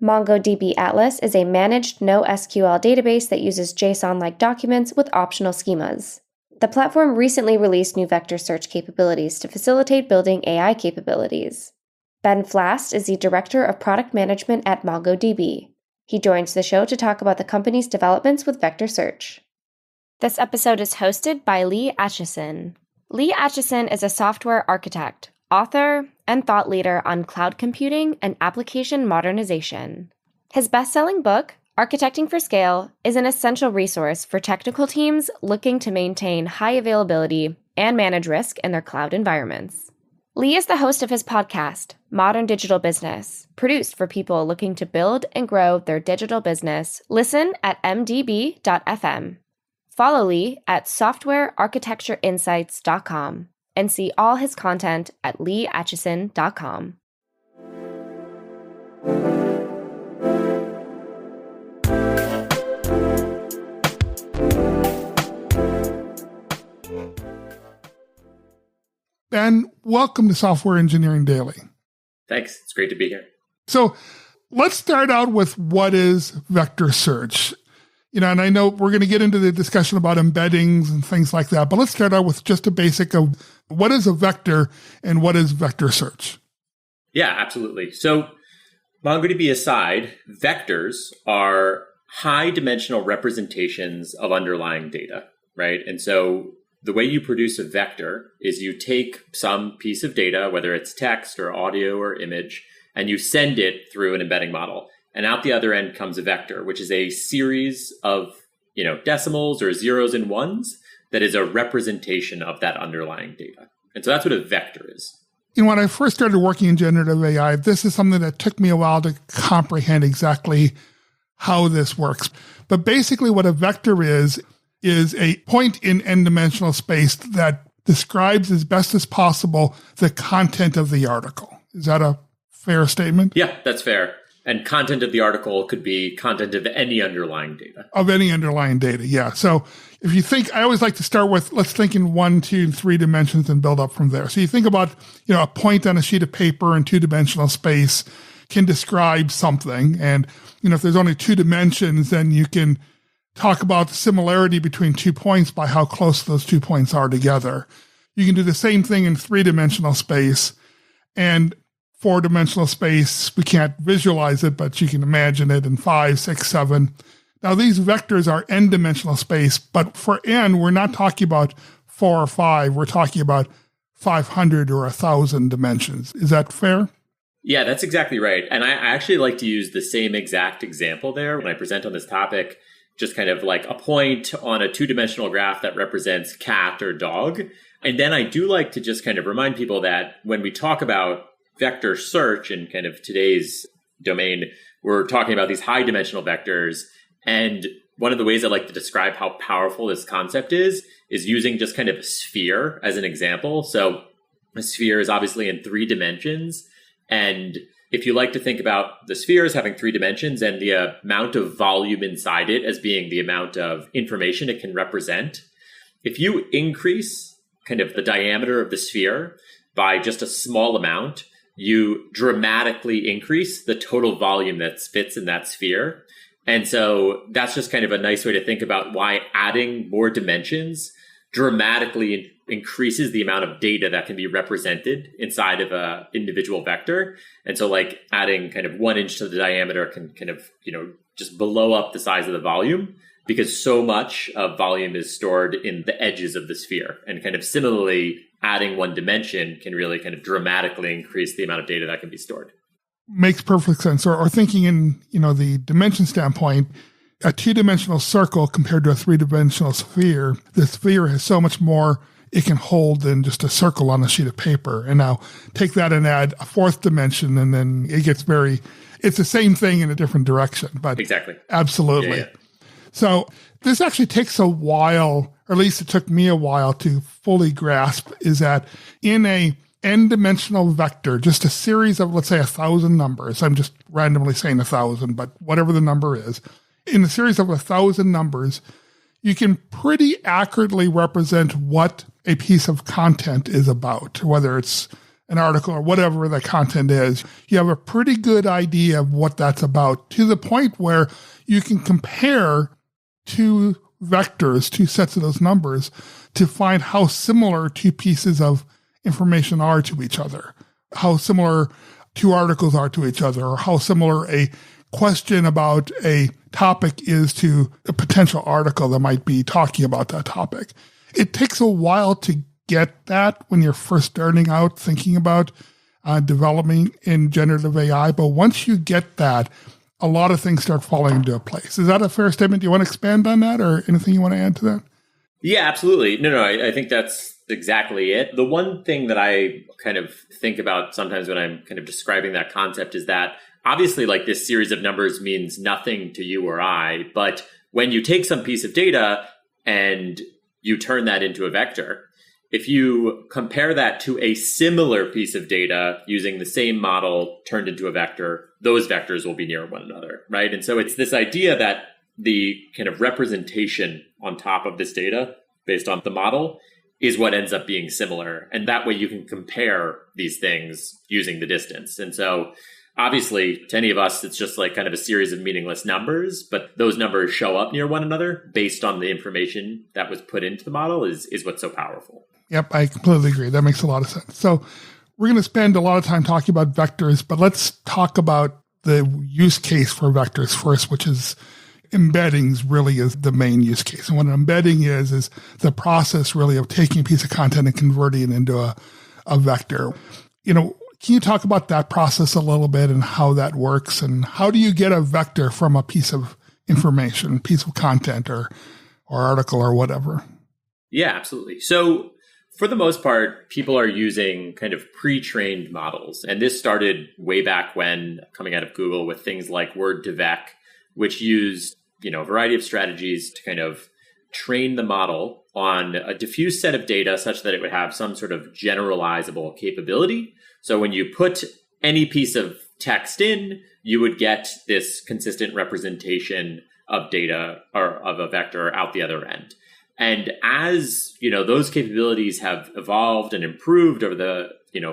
MongoDB Atlas is a managed NoSQL database that uses JSON-like documents with optional schemas. The platform recently released new vector search capabilities to facilitate building AI capabilities. Ben Flast is the Director of Product Management at MongoDB. He joins the show to talk about the company's developments with vector search. This episode is hosted by Lee Atchison. Lee Atchison is a software architect, author, and thought leader on cloud computing and application modernization. His best-selling book, Architecting for Scale, is an essential resource for technical teams looking to maintain high availability and manage risk in their cloud environments. Lee is the host of his podcast, Modern Digital Business, produced for people looking to build and grow their digital business. Listen at mdb.fm. Follow Lee at softwarearchitectureinsights.com and see all his content at leeatchison.com. Ben, welcome to Software Engineering Daily. Thanks. It's great to be here. So let's start out with what is vector search. And I know we're going to get into the discussion about embeddings and things like that, but let's start out with just a basic of what is a vector and what is vector search? Yeah, absolutely. So MongoDB aside, vectors are high-dimensional representations of underlying data, right? And so the way you produce a vector is you take some piece of data, whether it's text or audio or image, and you send it through an embedding model. And out the other end comes a vector, which is a series of, decimals or zeros and ones that is a representation of that underlying data. And so that's what a vector is. When I first started working in generative AI, this is something that took me a while to comprehend exactly how this works. But basically what a vector is a point in n-dimensional space that describes as best as possible the content of the article. Is that a fair statement? Yeah, that's fair. And content of the article could be content of any underlying data. Of any underlying data, yeah. So if you think, I always like to start with, let's think in 1, 2, and 3 dimensions and build up from there. So you think about, a point on a sheet of paper in 2-dimensional space can describe something. And, if there's only 2 dimensions, then you can talk about the similarity between 2 points by how close those 2 points are together. You can do the same thing in 3-dimensional space. And 4-dimensional space, we can't visualize it, but you can imagine it in 5, 6, 7. Now, these vectors are n-dimensional space, but for n, we're not talking about 4 or 5. We're talking about 500 or 1,000 dimensions. Is that fair? Yeah, that's exactly right. And I actually like to use the same exact example there when I present on this topic, just kind of like a point on a 2-dimensional graph that represents cat or dog. And then I do like to just kind of remind people that when we talk about vector search in kind of today's domain, we're talking about these high dimensional vectors. And one of the ways I like to describe how powerful this concept is using just kind of a sphere as an example. So a sphere is obviously in 3 dimensions. And if you like to think about the sphere as having 3 dimensions and the amount of volume inside it as being the amount of information it can represent, if you increase kind of the diameter of the sphere by just a small amount, you dramatically increase the total volume that fits in that sphere. And so that's just kind of a nice way to think about why adding more dimensions dramatically increases the amount of data that can be represented inside of a individual vector. And so like adding kind of 1 inch to the diameter can kind of, just blow up the size of the volume because so much of volume is stored in the edges of the sphere. And kind of similarly, adding 1 dimension can really kind of dramatically increase the amount of data that can be stored. Makes perfect sense. Or thinking in, the dimension standpoint, a 2-dimensional circle compared to a 3-dimensional sphere, the sphere has so much more it can hold than just a circle on a sheet of paper. And now take that and add a 4th dimension, and then it gets it's the same thing in a different direction. But exactly. Absolutely. Yeah. So this actually takes a while, or at least it took me a while to fully grasp, is that in a n-dimensional vector, just a series of, let's say, 1,000 numbers. I'm just randomly saying 1,000, but whatever the number is. In a series of 1,000 numbers, you can pretty accurately represent what a piece of content is about, whether it's an article or whatever the content is, you have a pretty good idea of what that's about, to the point where you can compare two vectors, two sets of those numbers, to find how similar two pieces of information are to each other, how similar two articles are to each other, or how similar a question about a topic is to a potential article that might be talking about that topic. It takes a while to get that when you're first starting out thinking about developing in generative AI. But once you get that, a lot of things start falling into place. Is that a fair statement? Do you want to expand on that, or anything you want to add to that? Yeah, absolutely. No, I think that's exactly it. The one thing that I kind of think about sometimes when I'm kind of describing that concept is that obviously, like, this series of numbers means nothing to you or I, but when you take some piece of data and you turn that into a vector, if you compare that to a similar piece of data using the same model turned into a vector, those vectors will be near one another, right? And so it's this idea that the kind of representation on top of this data based on the model is what ends up being similar. And that way you can compare these things using the distance. And so obviously, to any of us, it's just like kind of a series of meaningless numbers, but those numbers show up near one another based on the information that was put into the model is what's so powerful. Yep, I completely agree. That makes a lot of sense. So we're going to spend a lot of time talking about vectors, but let's talk about the use case for vectors first, which is embeddings really is the main use case. And what an embedding is the process really of taking a piece of content and converting it into a vector. Can you talk about that process a little bit and how that works? And how do you get a vector from a piece of information, piece of content or article or whatever? Yeah, absolutely. So for the most part, people are using kind of pre-trained models. And this started way back when, coming out of Google, with things like Word2Vec, which used, a variety of strategies to kind of train the model on a diffuse set of data such that it would have some sort of generalizable capability. So when you put any piece of text in, you would get this consistent representation of data or of a vector out the other end. And as, those capabilities have evolved and improved over the,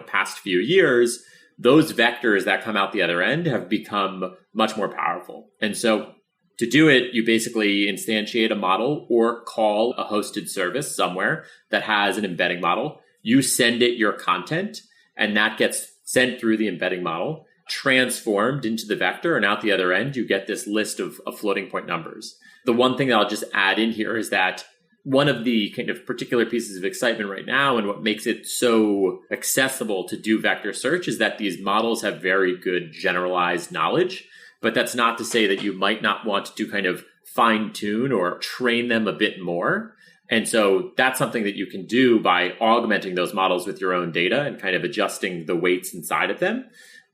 past few years, those vectors that come out the other end have become much more powerful. And so to do it, you basically instantiate a model or call a hosted service somewhere that has an embedding model. You send it your content, and that gets sent through the embedding model, transformed into the vector, and out the other end, you get this list of floating point numbers. The one thing that I'll just add in here is that one of the kind of particular pieces of excitement right now and what makes it so accessible to do vector search is that these models have very good generalized knowledge. But that's not to say that you might not want to kind of fine tune or train them a bit more. And so that's something that you can do by augmenting those models with your own data and kind of adjusting the weights inside of them.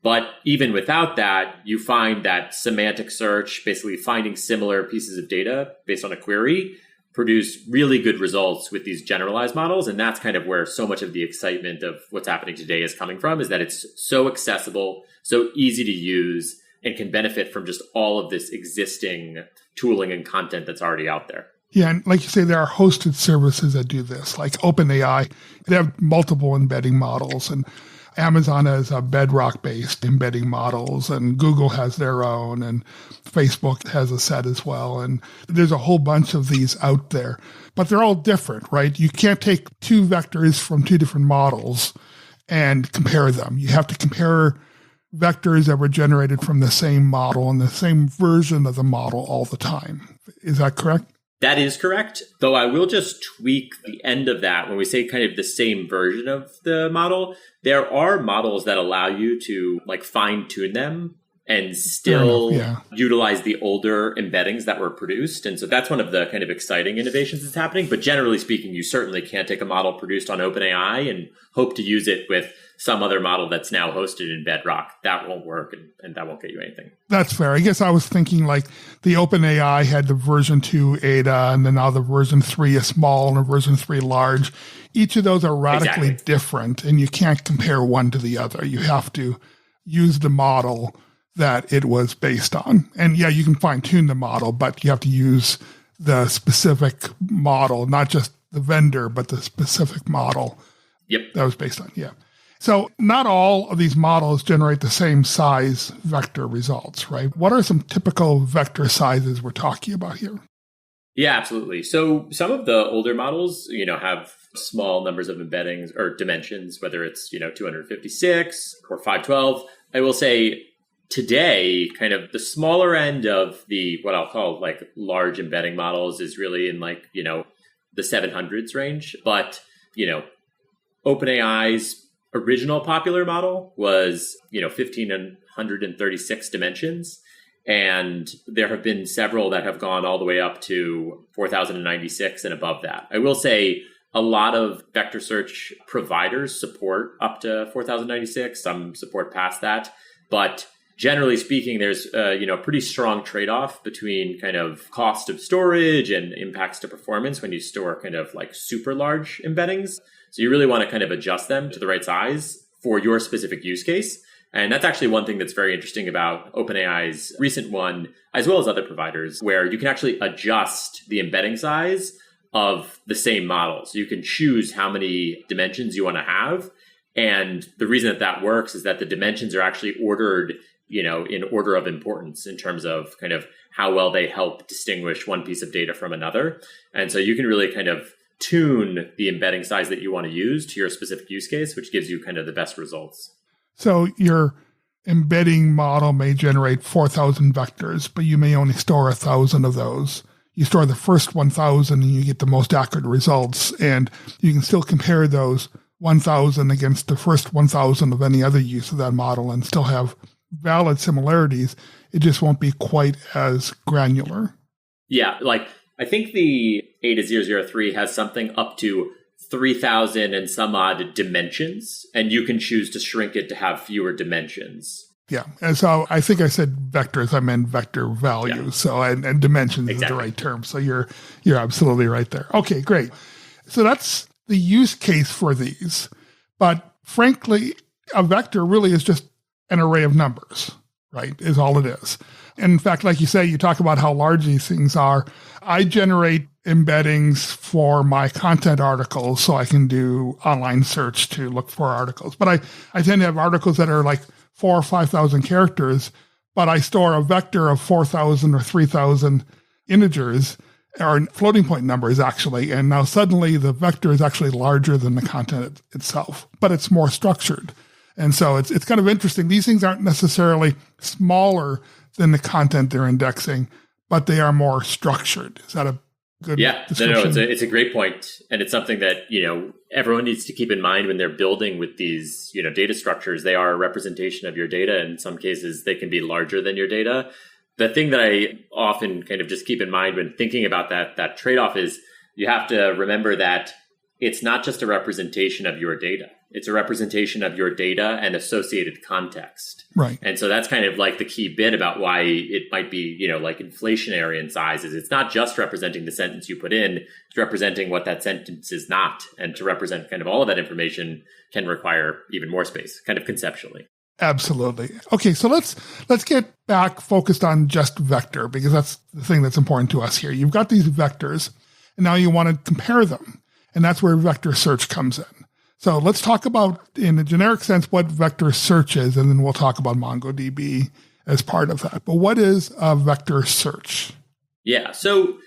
But even without that, you find that semantic search, basically finding similar pieces of data based on a query, produce really good results with these generalized models. And that's kind of where so much of the excitement of what's happening today is coming from, is that it's so accessible, so easy to use, and can benefit from just all of this existing tooling and content that's already out there. Yeah, and like you say, there are hosted services that do this, like OpenAI. They have multiple embedding models, and Amazon has Bedrock-based embedding models, and Google has their own, and Facebook has a set as well. And there's a whole bunch of these out there, but they're all different, right? You can't take two vectors from two different models and compare them. You have to compare vectors that were generated from the same model and the same version of the model all the time. Is that correct? That is correct, though I will just tweak the end of that. When we say kind of the same version of the model, there are models that allow you to fine tune them and still utilize the older embeddings that were produced. And so that's one of the kind of exciting innovations that's happening. But generally speaking, you certainly can't take a model produced on OpenAI and hope to use it with some other model that's now hosted in Bedrock. That won't work, and that won't get you anything. That's fair. I guess I was thinking the OpenAI had the version 2 Ada, and then now the version 3 is small and the version 3 large. Each of those are radically different, and you can't compare one to the other. You have to use the model that it was based on. And yeah, you can fine tune the model, but you have to use the specific model, not just the vendor, but the specific model that was based on. Yeah. So not all of these models generate the same size vector results, right? What are some typical vector sizes we're talking about here? Yeah, absolutely. So some of the older models, have small numbers of embeddings or dimensions, whether it's, 256 or 512. I will say today, kind of the smaller end of the, what I'll call like large embedding models is really in like, the 700s range. But, OpenAI's original popular model was, 1,536 dimensions. And there have been several that have gone all the way up to 4,096 and above that. I will say a lot of vector search providers support up to 4,096. Some support past that. But generally speaking, there's a pretty strong trade-off between kind of cost of storage and impacts to performance when you store kind of like super large embeddings. So you really want to kind of adjust them to the right size for your specific use case. And that's actually one thing that's very interesting about OpenAI's recent one, as well as other providers, where you can actually adjust the embedding size of the same model. So you can choose how many dimensions you want to have. And the reason that works is that the dimensions are actually ordered, in order of importance in terms of kind of how well they help distinguish one piece of data from another. And so you can really kind of tune the embedding size that you want to use to your specific use case, which gives you kind of the best results. So your embedding model may generate 4,000 vectors, but you may only store 1,000 of those. You store the first 1,000 and you get the most accurate results. And you can still compare those 1,000 against the first 1,000 of any other use of that model and still have valid similarities. It just won't be quite as granular. Yeah, like I think the ADA003 has something up to 3,000 and some odd dimensions, and you can choose to shrink it to have fewer dimensions. Yeah. And so I think I said vectors, I meant vector values. Yeah. So, and dimensions is the right term. So you're absolutely right there. Okay, great. So that's the use case for these. But frankly, a vector really is just an array of numbers, right? Is all it is. And in fact, like you say, you talk about how large these things are. I generate embeddings for my content articles so I can do online search to look for articles. But I tend to have articles that are like 4,000 or 5,000 characters, but I store a vector of 4,000 or 3,000 integers or floating point numbers actually. And now suddenly the vector is actually larger than the content itself, but it's more structured. And so it's kind of interesting. These things aren't necessarily smaller than the content they're indexing, but they are more structured. Is that a good description? No, it's a great point. And it's something that, everyone needs to keep in mind when they're building with these, data structures. They are a representation of your data. In some cases, they can be larger than your data. The thing that I often kind of just keep in mind when thinking about that trade-off is you have to remember that it's not just a representation of your data. It's a representation of your data and associated context. Right. And so that's kind of like the key bit about why it might be, like inflationary in size is it's not just representing the sentence you put in, it's representing what that sentence is not. And to represent kind of all of that information can require even more space, kind of conceptually. Absolutely. Okay, so let's get back focused on just vector, because that's the thing that's important to us here. You've got these vectors, and now you want to compare them. And that's where vector search comes in. So let's talk about, in a generic sense, what vector search is, and then we'll talk about MongoDB as part of that. But what is a vector search? Yeah, so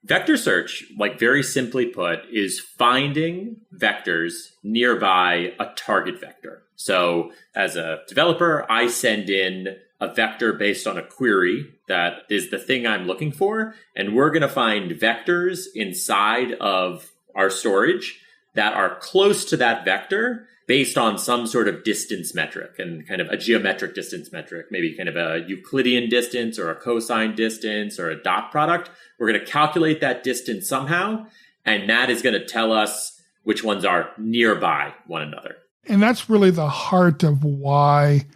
vector search, like very simply put, is finding vectors nearby a target vector. So as a developer, I send in a vector based on a query that is the thing I'm looking for, and we're going to find vectors inside of our storage that are close to that vector based on some sort of distance metric and kind of a geometric distance metric, maybe kind of a Euclidean distance or a cosine distance or a dot product. We're going to calculate that distance somehow, and that is going to tell us which ones are nearby one another. And that's really the heart of why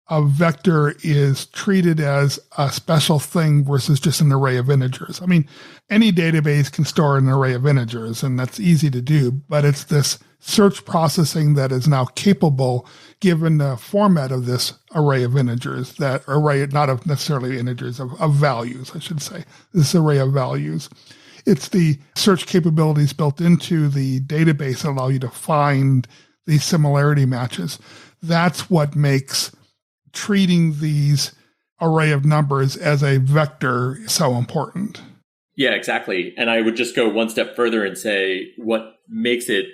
a vector is treated as a special thing versus just an array of integers. I mean, any database can store an array of integers, and that's easy to do, but it's this search processing that is now capable, given the format of this array of integers, that array, not of necessarily integers, of values, I should say, this array of values. It's the search capabilities built into the database that allow you to find these similarity matches. That's what makes treating these array of numbers as a vector so important. Yeah, exactly. And I would just go one step further and say what makes it,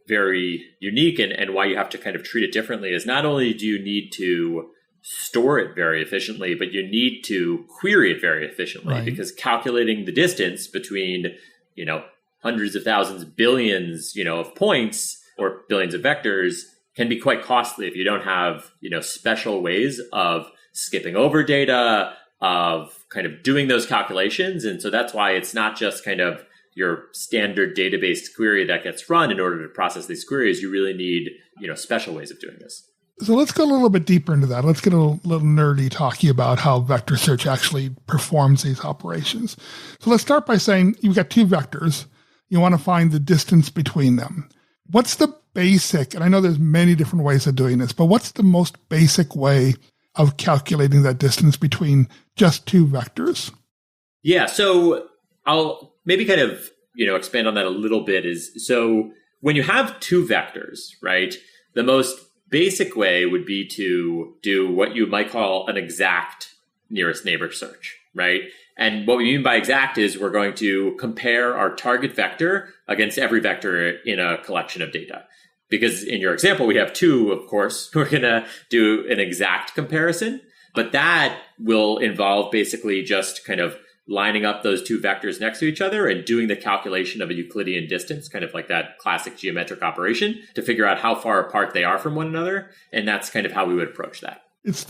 very unique and why you have to kind of treat it differently is not only do you need to store it very efficiently, but you need to query it very efficiently, right? Because calculating the distance between, hundreds of thousands, billions, of points or billions of vectors can be quite costly if you don't have, special ways of skipping over data, of kind of doing those calculations. And so that's why it's not just kind of your standard database query that gets run in order to process these queries. You really need, special ways of doing this. So let's go a little bit deeper into that. Let's get a little nerdy talking about how vector search actually performs these operations. So let's start by saying you've got two vectors. You want to find the distance between them. What's the basic, and I know there's many different ways of doing this, but what's the most basic way of calculating that distance between just two vectors? Yeah, so I'll maybe kind of, expand on that a little bit so when you have two vectors, right, the most basic way would be to do what you might call an exact nearest neighbor search, right? And what we mean by exact is we're going to compare our target vector against every vector in a collection of data. Because in your example, we have two, of course, we're going to do an exact comparison, but that will involve basically just kind of lining up those two vectors next to each other and doing the calculation of a Euclidean distance, kind of like that classic geometric operation to figure out how far apart they are from one another. And that's kind of how we would approach that. It's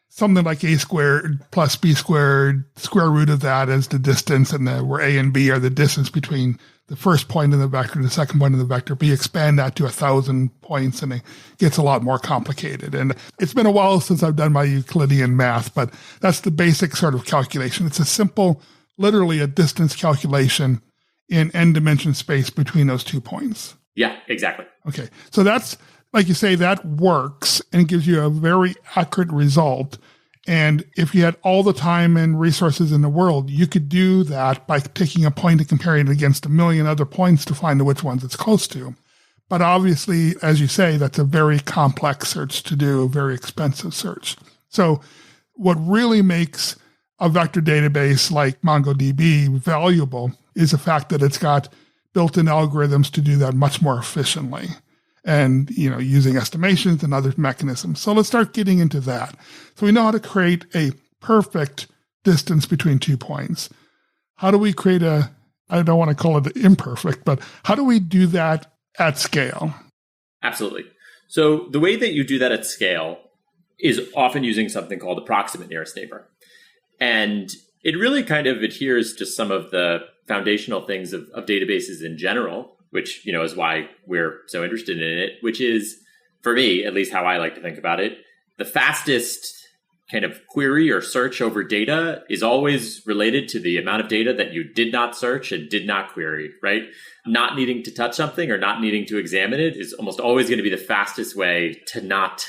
something like a squared plus b squared, square root of that is the distance, and where a and b are the distance between the first point in the vector and the second point in the vector. But you expand that to 1,000 points and it gets a lot more complicated. And it's been a while since I've done my Euclidean math, but that's the basic sort of calculation. It's a simple, literally a distance calculation in n-dimension space between those 2 points. Yeah, exactly. Okay. So that's, like you say, that works and gives you a very accurate result. And if you had all the time and resources in the world, you could do that by taking a point and comparing it against a million other points to find which ones it's close to. But obviously, as you say, that's a very complex search to do, a very expensive search. So what really makes a vector database like MongoDB valuable is the fact that it's got built-in algorithms to do that much more efficiently. And, using estimations and other mechanisms. So let's start getting into that. So we know how to create a perfect distance between 2 points. How do we create I don't want to call it imperfect, but how do we do that at scale? Absolutely. So the way that you do that at scale is often using something called approximate nearest neighbor. And it really kind of adheres to some of the foundational things of databases in general, which, is why we're so interested in it, which is, for me, at least how I like to think about it, the fastest kind of query or search over data is always related to the amount of data that you did not search and did not query, right? Not needing to touch something or not needing to examine it is almost always going to be the fastest way to not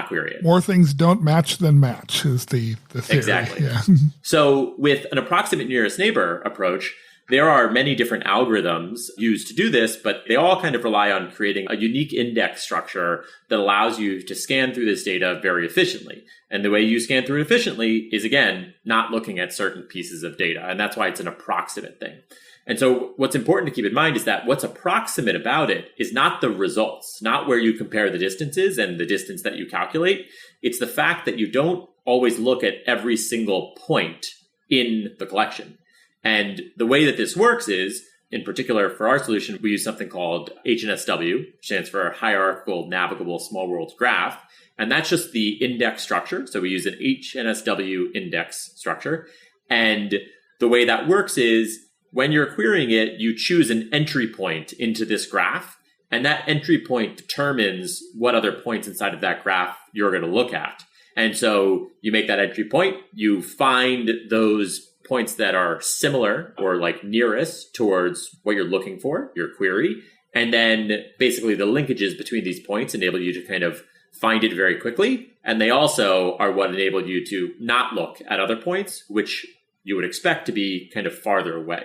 query it. More things don't match than match is the theory. Exactly. Yeah. So with an approximate nearest neighbor approach, there are many different algorithms used to do this, but they all kind of rely on creating a unique index structure that allows you to scan through this data very efficiently. And the way you scan through it efficiently is, again, not looking at certain pieces of data. And that's why it's an approximate thing. And so what's important to keep in mind is that what's approximate about it is not the results, not where you compare the distances and the distance that you calculate. It's the fact that you don't always look at every single point in the collection. And the way that this works is, in particular for our solution, we use something called HNSW, which stands for Hierarchical Navigable Small World Graph. And that's just the index structure. So we use an HNSW index structure. And the way that works is when you're querying it, you choose an entry point into this graph. And that entry point determines what other points inside of that graph you're going to look at. And so you make that entry point, you find those points that are similar or like nearest towards what you're looking for, your query. And then basically the linkages between these points enable you to kind of find it very quickly. And they also are what enable you to not look at other points, which you would expect to be kind of farther away.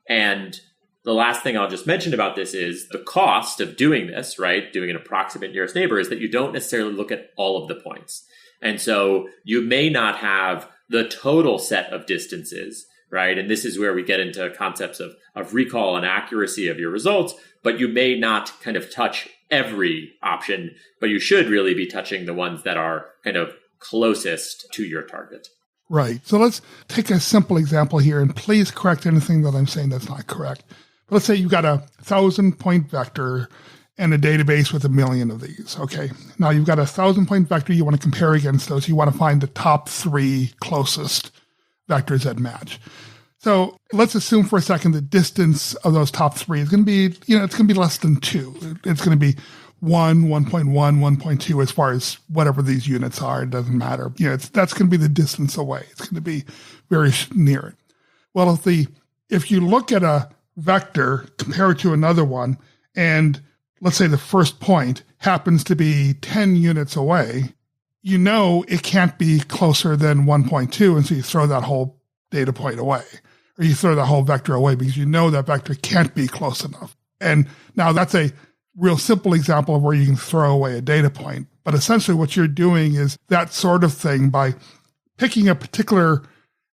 And The last thing I'll just mention about this is the cost of doing this, right? Doing an approximate nearest neighbor is that you don't necessarily look at all of the points. And so you may not have the total set of distances, right? And this is where we get into concepts of recall and accuracy of your results, but you may not kind of touch every option, but you should really be touching the ones that are kind of closest to your target. Right. So let's take a simple example here, and please correct anything that I'm saying that's not correct. But let's say you've got a 1,000-point vector and a database with 1 million of these. Okay. Now you've got a 1,000-point vector you want to compare against those. You want to find the top 3 closest vectors that match. So let's assume for a second the distance of those top 3 is going to be, it's going to be less than 2. It's going to be 1, 1.1, 1.2 as far as whatever these units are. It doesn't matter. That's going to be the distance away. It's going to be very near it. Well, if you look at a vector, compare it to another one, and let's say the first point happens to be 10 units away, it can't be closer than 1.2, and so you throw that whole data point away, or you throw that whole vector away because that vector can't be close enough. And now that's a real simple example of where you can throw away a data point. But essentially what you're doing is that sort of thing by picking a particular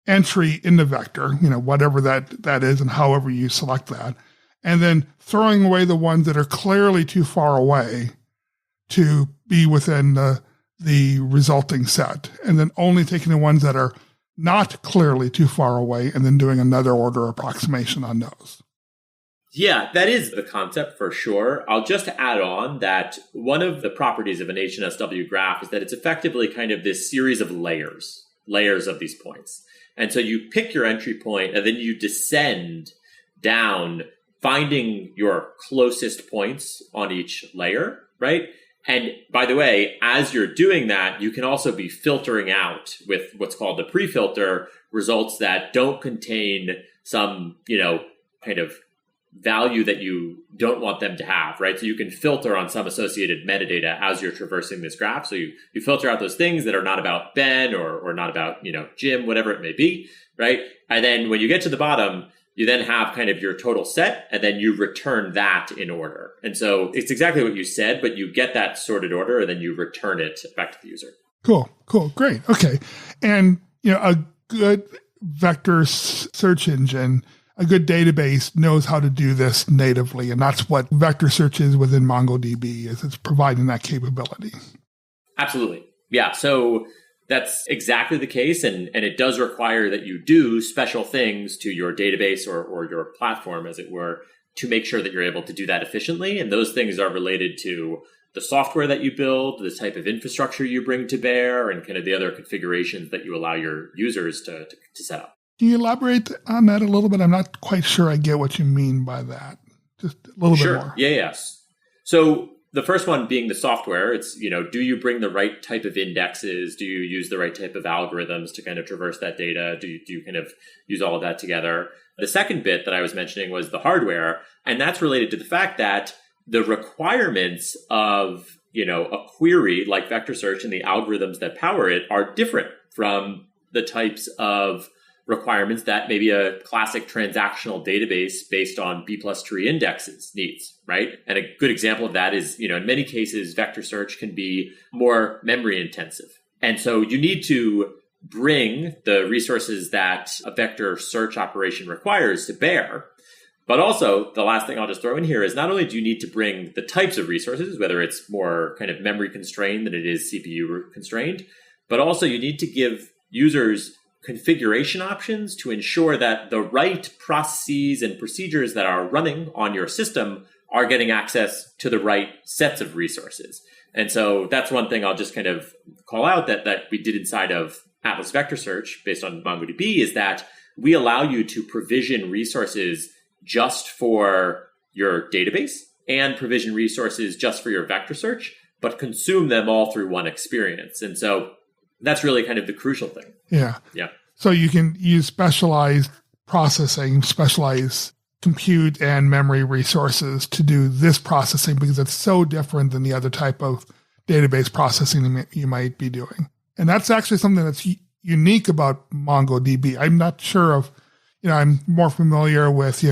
entry in the vector, whatever that is and however you select that, and then throwing away the ones that are clearly too far away to be within the resulting set, and then only taking the ones that are not clearly too far away and then doing another order approximation on those. Yeah, that is the concept for sure. I'll just add on that one of the properties of an HNSW graph is that it's effectively kind of this series of layers of these points. And so you pick your entry point and then you descend down, finding your closest points on each layer, right? And by the way, as you're doing that, you can also be filtering out with what's called the pre-filter results that don't contain some, kind of value that you don't want them to have, right? So you can filter on some associated metadata as you're traversing this graph. So you filter out those things that are not about Ben or not about, Jim, whatever it may be, right? And then when you get to the bottom, you then have kind of your total set, and then you return that in order. And so it's exactly what you said, but you get that sorted order, and then you return it back to the user. Cool. Great. Okay. And, a good vector search engine, a good database knows how to do this natively. And that's what vector search is within MongoDB, is it's providing that capability. Absolutely. Yeah. So that's exactly the case. And it does require that you do special things to your database or your platform, as it were, to make sure that you're able to do that efficiently. And those things are related to the software that you build, the type of infrastructure you bring to bear, and kind of the other configurations that you allow your users to set up. Can you elaborate on that a little bit? I'm not quite sure I get what you mean by that. Just a little bit more. Yeah, yes. So the first one being the software, it's, do you bring the right type of indexes? Do you use the right type of algorithms to kind of traverse that data? Do you kind of use all of that together? The second bit that I was mentioning was the hardware. And that's related to the fact that the requirements of, a query like vector search and the algorithms that power it are different from the types of requirements that maybe a classic transactional database based on B+tree indexes needs, right? And a good example of that is, in many cases, vector search can be more memory intensive. And so you need to bring the resources that a vector search operation requires to bear. But also, the last thing I'll just throw in here is not only do you need to bring the types of resources, whether it's more kind of memory constrained than it is CPU constrained, but also you need to give users configuration options to ensure that the right processes and procedures that are running on your system are getting access to the right sets of resources. And so that's one thing I'll just kind of call out that we did inside of Atlas Vector Search based on MongoDB is that we allow you to provision resources just for your database and provision resources just for your vector search, but consume them all through one experience. And so that's really kind of the crucial thing. Yeah. Yeah. So you can use specialized processing, specialized compute and memory resources to do this processing because it's so different than the other type of database processing you might be doing. And that's actually something that's unique about MongoDB. I'm not sure of, I'm more familiar with,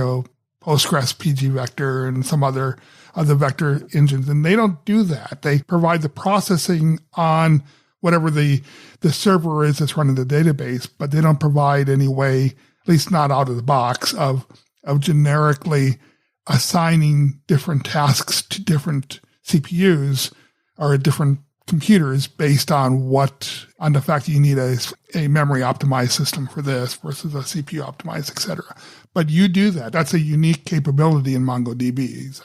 Postgres, pgvector, and some other vector engines. And they don't do that. They provide the processing on whatever the server is that's running the database, but they don't provide any way, at least not out of the box, of generically assigning different tasks to different CPUs or different computers based on the fact that you need a memory optimized system for this versus a CPU optimized, et cetera. But you do that. That's a unique capability in MongoDB. Is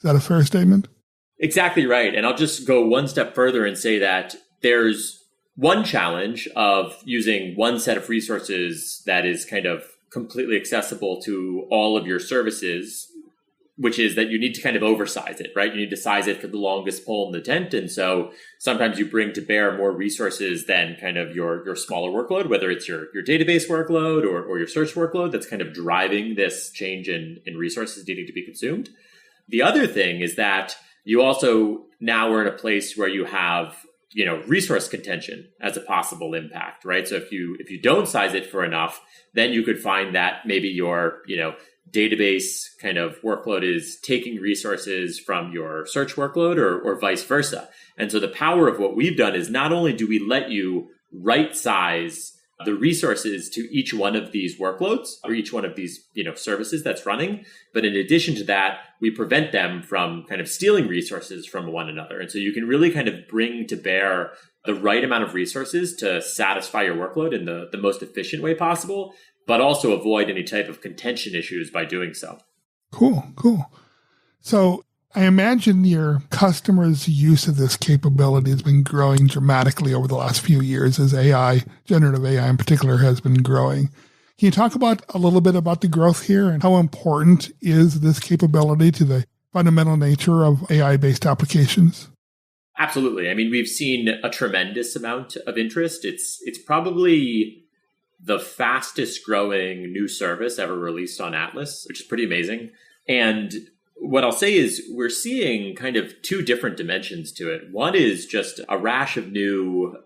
that a fair statement? Exactly right. And I'll just go one step further and say that there's one challenge of using one set of resources that is kind of completely accessible to all of your services, which is that you need to kind of oversize it, right? You need to size it for the longest pole in the tent. And so sometimes you bring to bear more resources than kind of your smaller workload, whether it's your database workload or your search workload that's kind of driving this change in resources needing to be consumed. The other thing is that you also now are in a place where you have, resource contention as a possible impact, right? So if you don't size it for enough, then you could find that maybe your, database kind of workload is taking resources from your search workload or vice versa. And so the power of what we've done is not only do we let you right size the resources to each one of these workloads or each one of these, services that's running, but in addition to that, we prevent them from kind of stealing resources from one another. And so you can really kind of bring to bear the right amount of resources to satisfy your workload in the most efficient way possible, but also avoid any type of contention issues by doing so. Cool. So I imagine your customers' use of this capability has been growing dramatically over the last few years as generative AI in particular, has been growing. Can you talk a little bit about the growth here and how important is this capability to the fundamental nature of AI-based applications? Absolutely. I mean, we've seen a tremendous amount of interest. It's probably the fastest growing new service ever released on Atlas, which is pretty amazing. And what I'll say is we're seeing kind of two different dimensions to it. One is just a rash of new,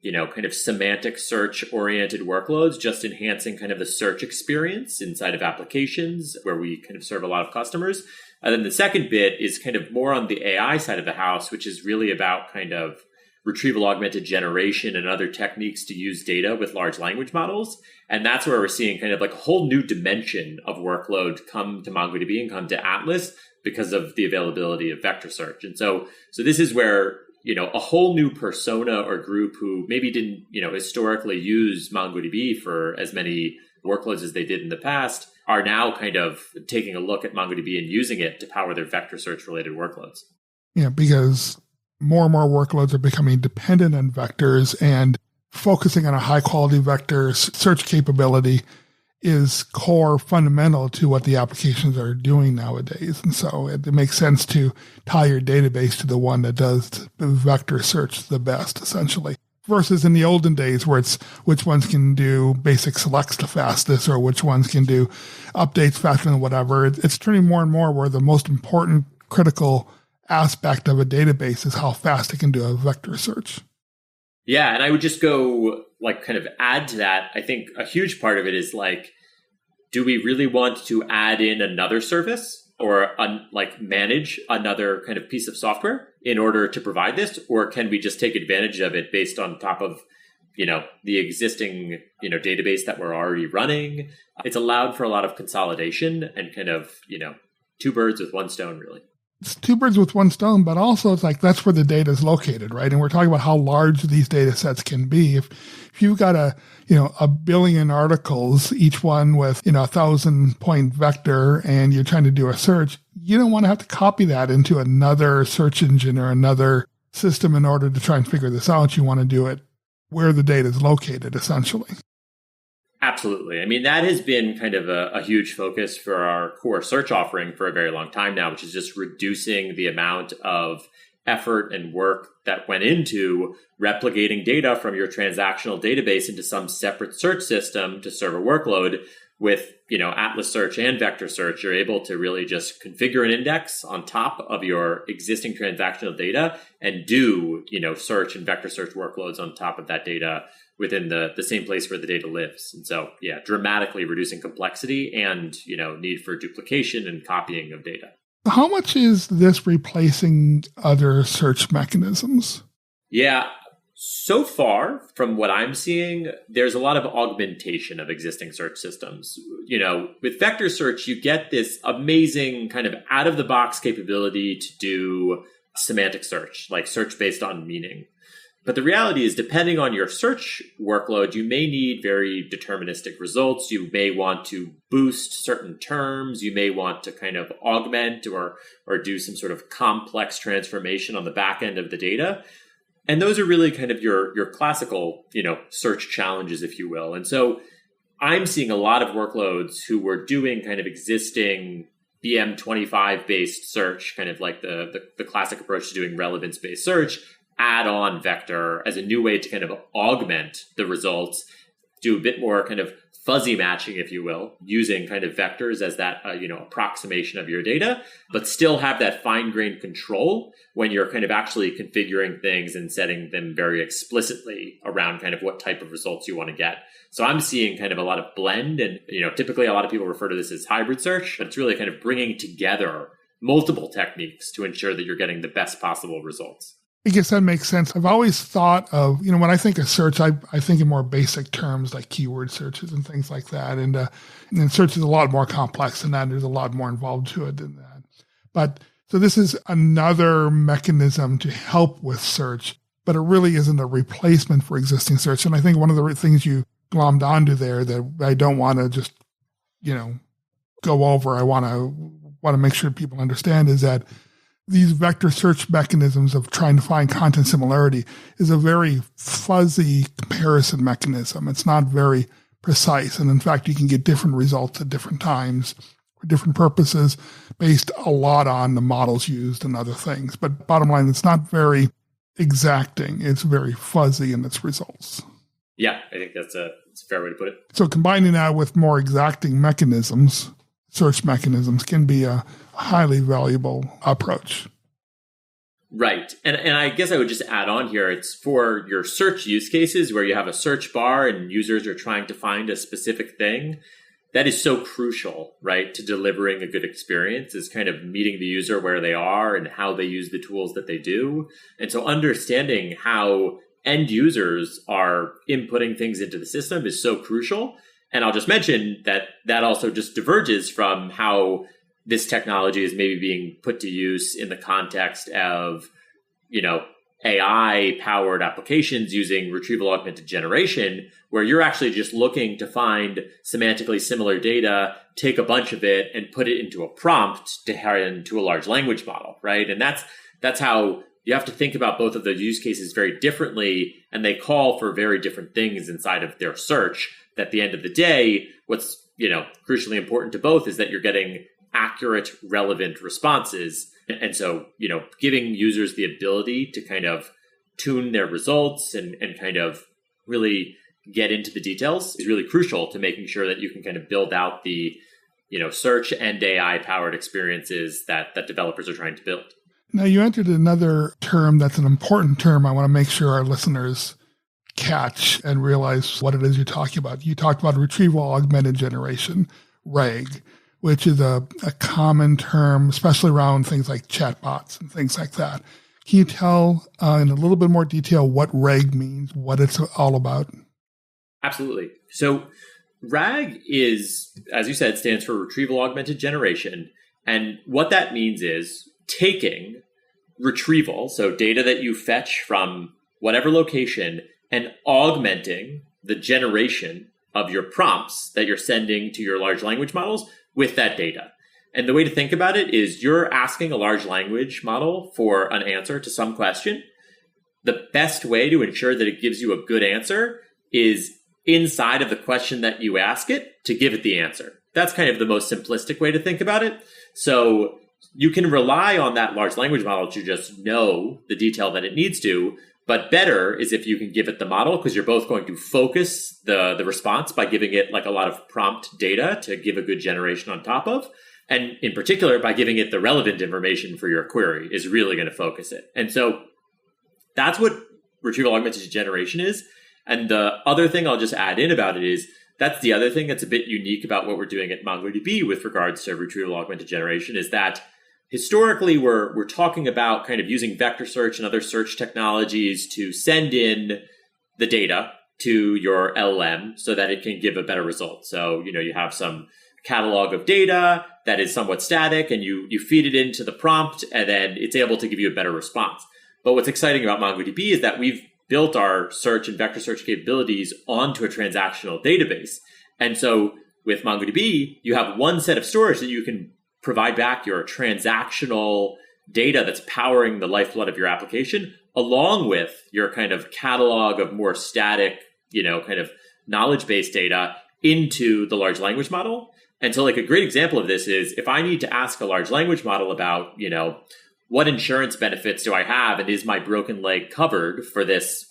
kind of semantic search oriented workloads, just enhancing kind of the search experience inside of applications where we kind of serve a lot of customers. And then the second bit is kind of more on the AI side of the house, which is really about kind of retrieval augmented generation and other techniques to use data with large language models. And that's where we're seeing kind of like a whole new dimension of workload come to MongoDB and come to Atlas because of the availability of vector search. And so this is where, a whole new persona or group who maybe didn't, historically use MongoDB for as many workloads as they did in the past are now kind of taking a look at MongoDB and using it to power their vector search related workloads. Yeah, because more and more workloads are becoming dependent on vectors, and focusing on a high quality vector search capability is core fundamental to what the applications are doing nowadays. And so it makes sense to tie your database to the one that does the vector search the best, essentially. Versus in the olden days where it's which ones can do basic selects the fastest or which ones can do updates faster than whatever. It's turning more and more where the most important critical aspect of a database is how fast it can do a vector search. Yeah, and I would just go kind of add to that. I think a huge part of it is do we really want to add in another service or manage another kind of piece of software in order to provide this? Or can we just take advantage of it based on top of, the existing, database that we're already running? It's allowed for a lot of consolidation and kind of, two birds with one stone, really. It's two birds with one stone, but also it's that's where the data is located, right? And we're talking about how large these data sets can be. If you've got a billion articles, each one with, 1,000-point vector, and you're trying to do a search, you don't want to have to copy that into another search engine or another system in order to try and figure this out. You want to do it where the data is located, essentially. Absolutely. I mean, that has been kind of a huge focus for our core search offering for a very long time now, which is just reducing the amount of effort and work that went into replicating data from your transactional database into some separate search system to serve a workload. With, Atlas search and vector search, you're able to really just configure an index on top of your existing transactional data and do, search and vector search workloads on top of that data within the same place where the data lives. And so, yeah, dramatically reducing complexity and, need for duplication and copying of data. How much is this replacing other search mechanisms? Yeah. So far, from what I'm seeing, there's a lot of augmentation of existing search systems. With vector search, you get this amazing kind of out-of-the-box capability to do semantic search, like search based on meaning. But the reality is, depending on your search workload, you may need very deterministic results. You may want to boost certain terms. You may want to kind of augment or do some sort of complex transformation on the back end of the data. And those are really kind of your classical, search challenges, if you will. And so I'm seeing a lot of workloads who were doing kind of existing BM25 based search, kind of like the classic approach to doing relevance based search, add on vector as a new way to kind of augment the results, do a bit more kind of fuzzy matching, if you will, using kind of vectors as that, approximation of your data, but still have that fine-grained control when you're kind of actually configuring things and setting them very explicitly around kind of what type of results you want to get. So I'm seeing kind of a lot of blend, and, typically a lot of people refer to this as hybrid search, but it's really kind of bringing together multiple techniques to ensure that you're getting the best possible results. I guess that makes sense. I've always thought of, when I think of search, I think in more basic terms like keyword searches and things like that. And search is a lot more complex than that. There's a lot more involved to it than that. But so this is another mechanism to help with search, but it really isn't a replacement for existing search. And I think one of the things you glommed onto there that I don't want to just, go over, I want to make sure people understand is that these vector search mechanisms of trying to find content similarity is a very fuzzy comparison mechanism. It's not very precise. And in fact, you can get different results at different times for different purposes based a lot on the models used and other things. But bottom line, it's not very exacting. It's very fuzzy in its results. Yeah, I think that's a fair way to put it. So combining that with more exacting mechanisms, search mechanisms, can be a highly valuable approach. Right. And I guess I would just add on here, it's for your search use cases where you have a search bar and users are trying to find a specific thing. That is so crucial, right, to delivering a good experience, is kind of meeting the user where they are and how they use the tools that they do. And so understanding how end users are inputting things into the system is so crucial. And I'll just mention that also just diverges from how this technology is maybe being put to use in the context of, AI-powered applications using retrieval augmented generation, where you're actually just looking to find semantically similar data, take a bunch of it, and put it into a prompt to hire into a large language model, right? And that's how you have to think about both of those use cases very differently, and they call for very different things inside of their search. That at the end of the day, what's crucially important to both is that you're getting accurate, relevant responses. And so, giving users the ability to kind of tune their results and kind of really get into the details is really crucial to making sure that you can kind of build out the, search and AI powered experiences that developers are trying to build. Now, you entered another term that's an important term. I want to make sure our listeners catch and realize what it is you're talking about. You talked about retrieval augmented generation, RAG, which is a common term, especially around things like chatbots and things like that. Can you tell in a little bit more detail what RAG means, what it's all about? Absolutely. So RAG is, as you said, stands for retrieval augmented generation. And what that means is taking retrieval, so data that you fetch from whatever location, and augmenting the generation of your prompts that you're sending to your large language models with that data. And the way to think about it is you're asking a large language model for an answer to some question. The best way to ensure that it gives you a good answer is inside of the question that you ask it to give it the answer. That's kind of the most simplistic way to think about it. So you can rely on that large language model to just know the detail that it needs to. But better is if you can give it the model, because you're both going to focus the response by giving it like a lot of prompt data to give a good generation on top of. And in particular, by giving it the relevant information for your query is really going to focus it. And so that's what retrieval augmented generation is. And the other thing I'll just add in about it is that's the other thing that's a bit unique about what we're doing at MongoDB with regards to retrieval augmented generation is that historically we're talking about kind of using vector search and other search technologies to send in the data to your LLM so that it can give a better result. So, you have some catalog of data that is somewhat static and you feed it into the prompt and then it's able to give you a better response. But what's exciting about MongoDB is that we've built our search and vector search capabilities onto a transactional database. And so with MongoDB, you have one set of storage that you can provide back your transactional data that's powering the lifeblood of your application, along with your kind of catalog of more static, kind of knowledge-based data into the large language model. And so like a great example of this is if I need to ask a large language model about, what insurance benefits do I have? And is my broken leg covered for this,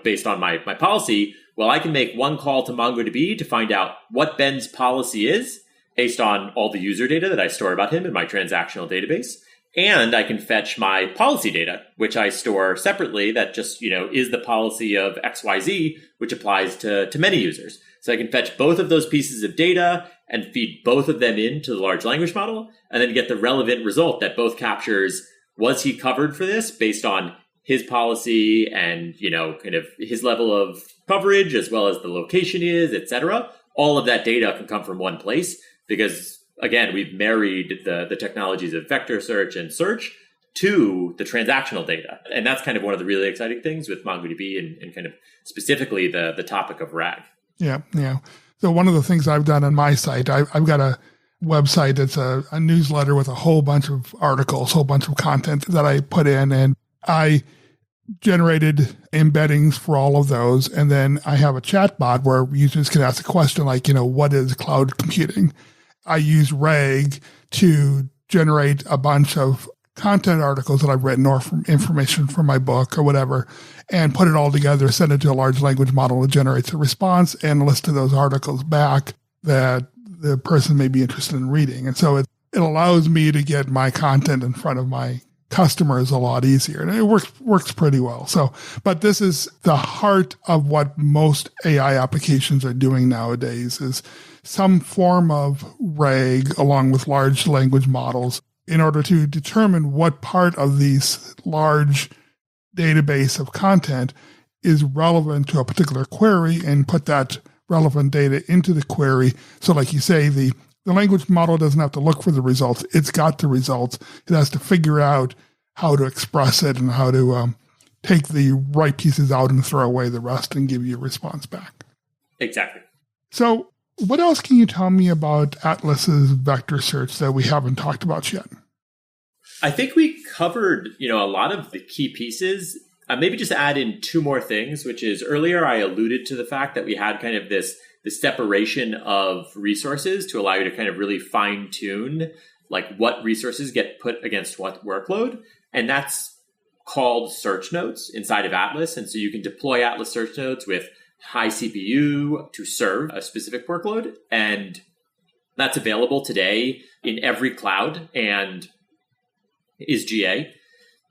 based on my policy? Well, I can make one call to MongoDB to find out what Ben's policy is based on all the user data that I store about him in my transactional database. And I can fetch my policy data, which I store separately that just, is the policy of XYZ, which applies to many users. So I can fetch both of those pieces of data and feed both of them into the large language model and then get the relevant result that both captures, was he covered for this based on his policy and, kind of his level of coverage as well as the location he is, et cetera. All of that data can come from one place because, again, we've married the technologies of vector search and search to the transactional data. And that's kind of one of the really exciting things with MongoDB and kind of specifically the topic of RAG. Yeah. So one of the things I've done on my site, I've got a website that's a newsletter with a whole bunch of articles, whole bunch of content that I put in, and I generated embeddings for all of those. And then I have a chat bot where users can ask a question like, what is cloud computing? I use RAG to generate a bunch of content articles that I've written or from information from my book or whatever, and put it all together, send it to a large language model that generates a response and a list of those articles back that the person may be interested in reading. And so it allows me to get my content in front of my customers a lot easier. And it works pretty well. So, but this is the heart of what most AI applications are doing nowadays is some form of RAG along with large language models in order to determine what part of these large database of content is relevant to a particular query and put that relevant data into the query. So like you say, the language model doesn't have to look for the results. It's got the results. It has to figure out how to express it and how to take the right pieces out and throw away the rest and give you a response back. Exactly. So what else can you tell me about Atlas's vector search that we haven't talked about yet? I think we covered, a lot of the key pieces. Maybe just add in two more things, which is earlier I alluded to the fact that we had kind of this separation of resources to allow you to kind of really fine tune like what resources get put against what workload. And that's called search nodes inside of Atlas. And so you can deploy Atlas search nodes with high CPU to serve a specific workload. And that's available today in every cloud and is GA.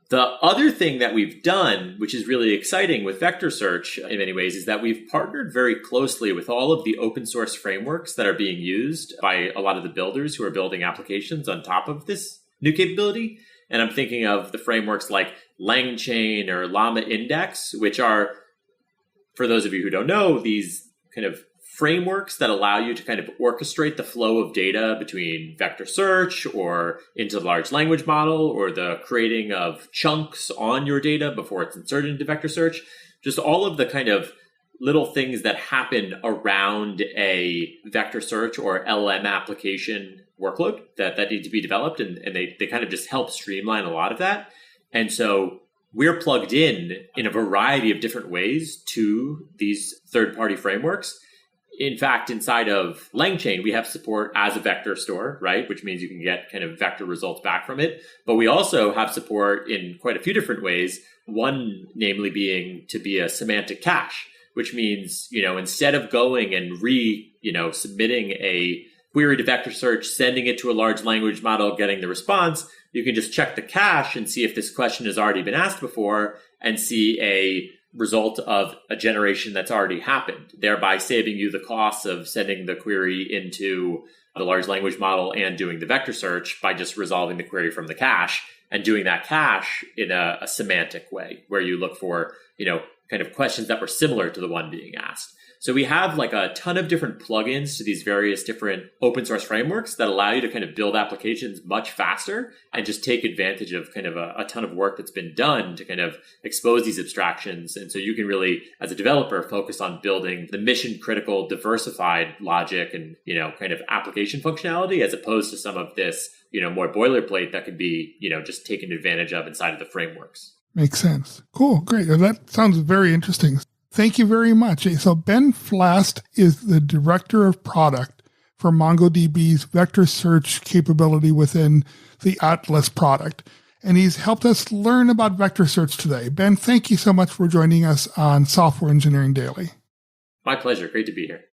The other thing that we've done, which is really exciting with vector search in many ways, is that we've partnered very closely with all of the open source frameworks that are being used by a lot of the builders who are building applications on top of this new capability. And I'm thinking of the frameworks like LangChain or Llama Index, which are, for those of you who don't know, these kind of frameworks that allow you to kind of orchestrate the flow of data between vector search or into the large language model or the creating of chunks on your data before it's inserted into vector search. Just all of the kind of little things that happen around a vector search or LLM application workload that need to be developed. And they kind of just help streamline a lot of that. And so we're plugged in a variety of different ways to these third-party frameworks. In fact, inside of LangChain, we have support as a vector store, right? Which means you can get kind of vector results back from it. But we also have support in quite a few different ways. One, namely being to be a semantic cache, which means, instead of going and submitting a query to vector search, sending it to a large language model, getting the response, you can just check the cache and see if this question has already been asked before and see a result of a generation that's already happened, thereby saving you the costs of sending the query into the large language model and doing the vector search by just resolving the query from the cache and doing that cache in a semantic way where you look for, kind of questions that were similar to the one being asked. So we have like a ton of different plugins to these various different open source frameworks that allow you to kind of build applications much faster and just take advantage of kind of a ton of work that's been done to kind of expose these abstractions. And so you can really, as a developer, focus on building the mission critical, diversified logic and, kind of application functionality as opposed to some of this, more boilerplate that could be, just taken advantage of inside of the frameworks. Makes sense. Cool. Great. Well, that sounds very interesting. Thank you very much. So Ben Flast is the Director of Product for MongoDB's vector search capability within the Atlas product. And he's helped us learn about vector search today. Ben, thank you so much for joining us on Software Engineering Daily. My pleasure. Great to be here.